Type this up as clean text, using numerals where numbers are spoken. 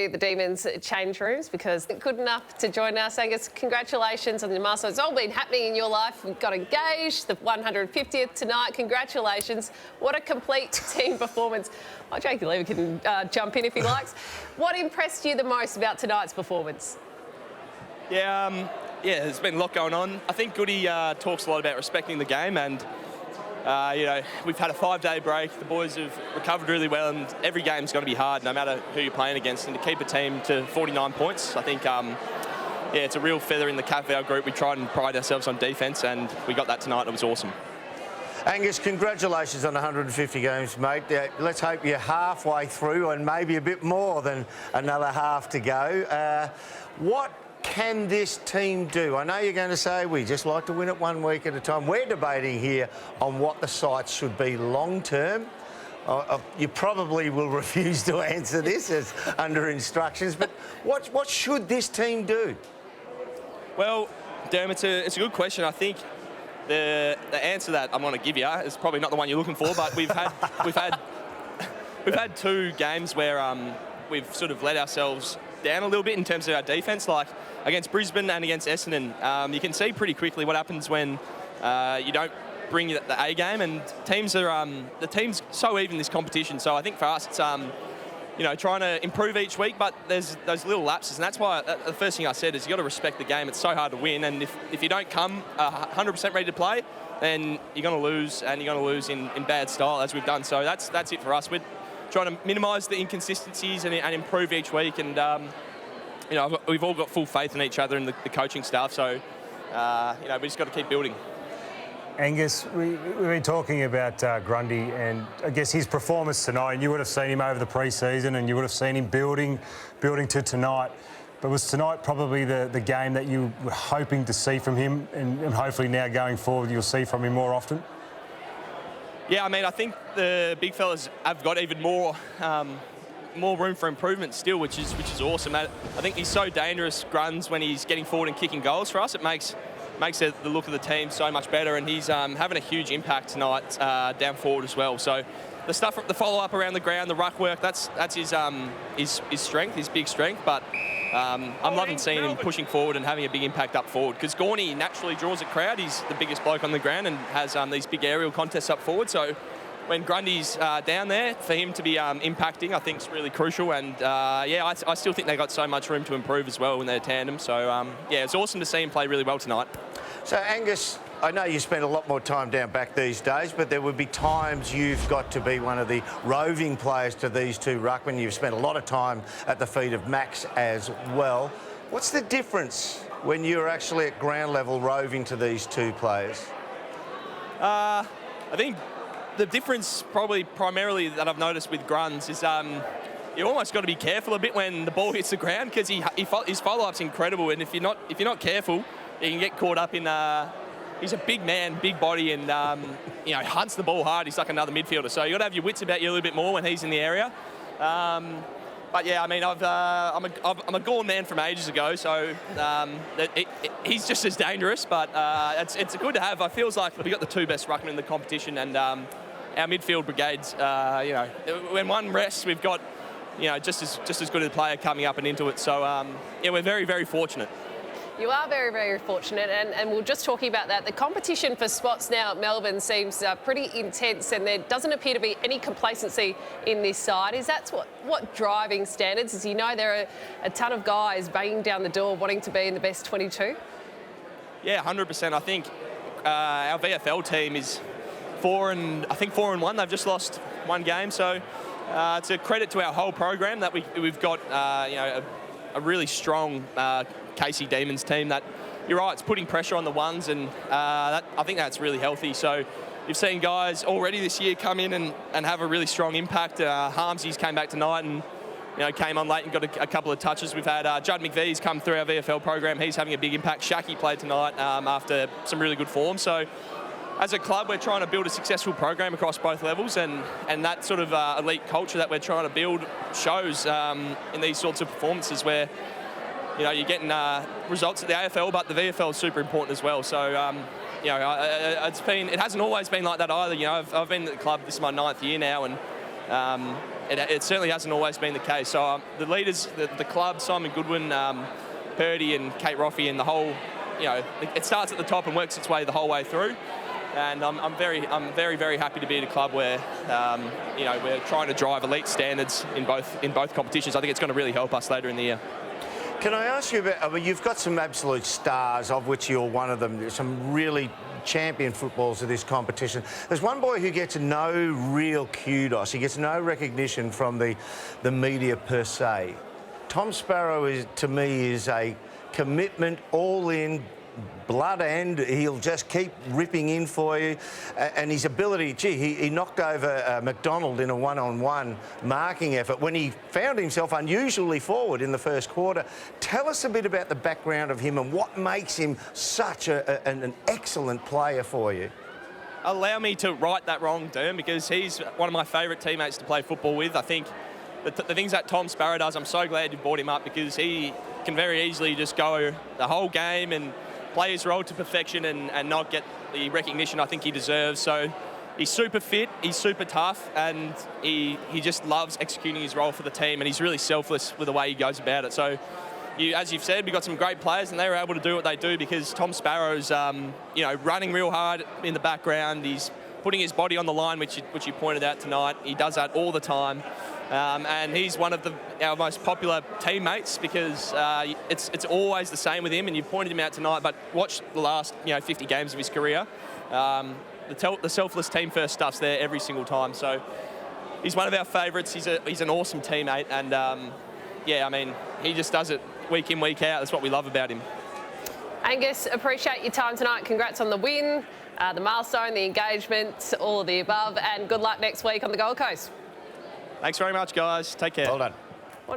the Demons change rooms because they're good enough to join us. Angus, congratulations on the milestone. It's all been happening in your life. You've got engaged, the 150th tonight. Congratulations. What a complete team performance. Oh, Jake Lever can jump in if he likes. What impressed you the most about tonight's performance? Yeah, there's been a lot going on. I think Goody talks a lot about respecting the game, and we've had a 5-day break. The boys have recovered really well, and every game's got to be hard, no matter who you're playing against. And to keep a team to 49 points, I think, it's a real feather in the cap of our group. We try and pride ourselves on defence, and we got that tonight. It was awesome. Angus, congratulations on 150 games, mate. Let's hope you're halfway through and maybe a bit more than another half to go. What can this team do? I know you're going to say we just like to win it 1 week at a time. We're debating here on what the sights should be long term. You probably will refuse to answer this as under instructions, but what should this team do? Well, Derm, it's a good question. I think the answer that I'm going to give you is probably not the one you're looking for, but we've had 2 games where we've sort of let ourselves down a little bit in terms of our defence, like against Brisbane and against Essendon. You can see pretty quickly what happens when you don't bring the A game, and the team's so even this competition. So I think for us, it's trying to improve each week, but there's those little lapses, and that's why the first thing I said is you got to respect the game. It's so hard to win, and if you don't come 100% ready to play, then you're going to lose, and you're going to lose in bad style as we've done. So that's it for us. We're trying to minimise the inconsistencies and improve each week, and we've all got full faith in each other and the coaching staff. So we just got to keep building. Angus, we've been talking about Grundy and I guess his performance tonight, and you would have seen him over the pre-season and you would have seen him building to tonight. But was tonight probably the game that you were hoping to see from him, and hopefully now going forward you'll see from him more often? Yeah, I mean, I think the big fellas have got even more room for improvement still, which is awesome. I think he's so dangerous, Gruns, when he's getting forward and kicking goals for us. It makes the look of the team so much better, and he's having a huge impact tonight down forward as well. So the stuff, the follow-up around the ground, the ruck work, that's his strength, his big strength. But I'm loving seeing him pushing forward and having a big impact up forward, because Gorney naturally draws a crowd. He's the biggest bloke on the ground and has these big aerial contests up forward. So when Grundy's down there, for him to be impacting, I think is really crucial. And I still think they got so much room to improve as well in their tandem. So it's awesome to see him play really well tonight. So Angus, I know you spend a lot more time down back these days, but there would be times you've got to be one of the roving players to these 2 ruckmen. You've spent a lot of time at the feet of Max as well. What's the difference when you're actually at ground level roving to these 2 players? I think the difference primarily that I've noticed with Gruns is you almost got to be careful a bit when the ball hits the ground, because his follow-up's incredible, and if you're not careful, you can get caught up in. He's a big man, big body, and hunts the ball hard. He's like another midfielder, so you got to have your wits about you a little bit more when he's in the area. But yeah, I mean, I'm a Gorn man from ages ago, so he's just as dangerous. But it's good to have. I feels like we got the 2 best ruckmen in the competition, and our midfield brigades. When one rests, we've got just as good a player coming up and into it. So we're very, very fortunate. You are very, very fortunate, and we're just talking about that. The competition for spots now at Melbourne seems pretty intense, and there doesn't appear to be any complacency in this side. Is that what driving standards? As you know, there are a ton of guys banging down the door wanting to be in the best 22. Yeah, 100%. I think our VFL team is 4-1. They've just lost 1 game, so it's a credit to our whole program that we've got a really strong Casey Demons team that, you're right, it's putting pressure on the ones, and I think that's really healthy. So you've seen guys already this year come in and have a really strong impact. Harmsy's came back tonight and came on late and got a couple of touches. We've had Judd McVee's come through our VFL program. He's having a big impact. Shaki played tonight after some really good form. So as a club, we're trying to build a successful program across both levels, and that sort of elite culture that we're trying to build shows in these sorts of performances where you're getting results at the AFL, but the VFL is super important as well. So it hasn't always been like that either. I've been at the club, this is my 9th year now, and it certainly hasn't always been the case. So the leaders, the club, Simon Goodwin, Purdy and Kate Roffey, and the whole, it starts at the top and works its way the whole way through. And I'm very, very happy to be at a club where, we're trying to drive elite standards in both competitions. I think it's going to really help us later in the year. Can I ask you about, you've got some absolute stars, of which you're one of them, some really champion footballers of this competition. There's one boy who gets no real kudos. He gets no recognition from the media per se. Tom Sparrow, to me, is a commitment, all-in, blood, and he'll just keep ripping in for you. And his ability, he knocked over McDonald in a one-on-one marking effort when he found himself unusually forward in the first quarter. Tell us a bit about the background of him and what makes him such an excellent player for you. Allow me to right that wrong, Derm, because he's one of my favourite teammates to play football with. I think the things that Tom Sparrow does, I'm so glad you brought him up, because he can very easily just go the whole game and play his role to perfection and not get the recognition I think he deserves. So he's super fit, he's super tough, and he just loves executing his role for the team, and he's really selfless with the way he goes about it. So, as you've said, we've got some great players, and they were able to do what they do because Tom Sparrow's, running real hard in the background. He's putting his body on the line, which you pointed out tonight. He does that all the time. And he's one of our most popular teammates because it's always the same with him, and you pointed him out tonight, but watch the last 50 games of his career. The selfless team first stuff's there every single time. So he's one of our favourites. He's an awesome teammate, and he just does it week in, week out. That's what we love about him. Angus, appreciate your time tonight. Congrats on the win, the milestone, the engagement, all of the above, and good luck next week on the Gold Coast. Thanks very much, guys. Take care. Well done.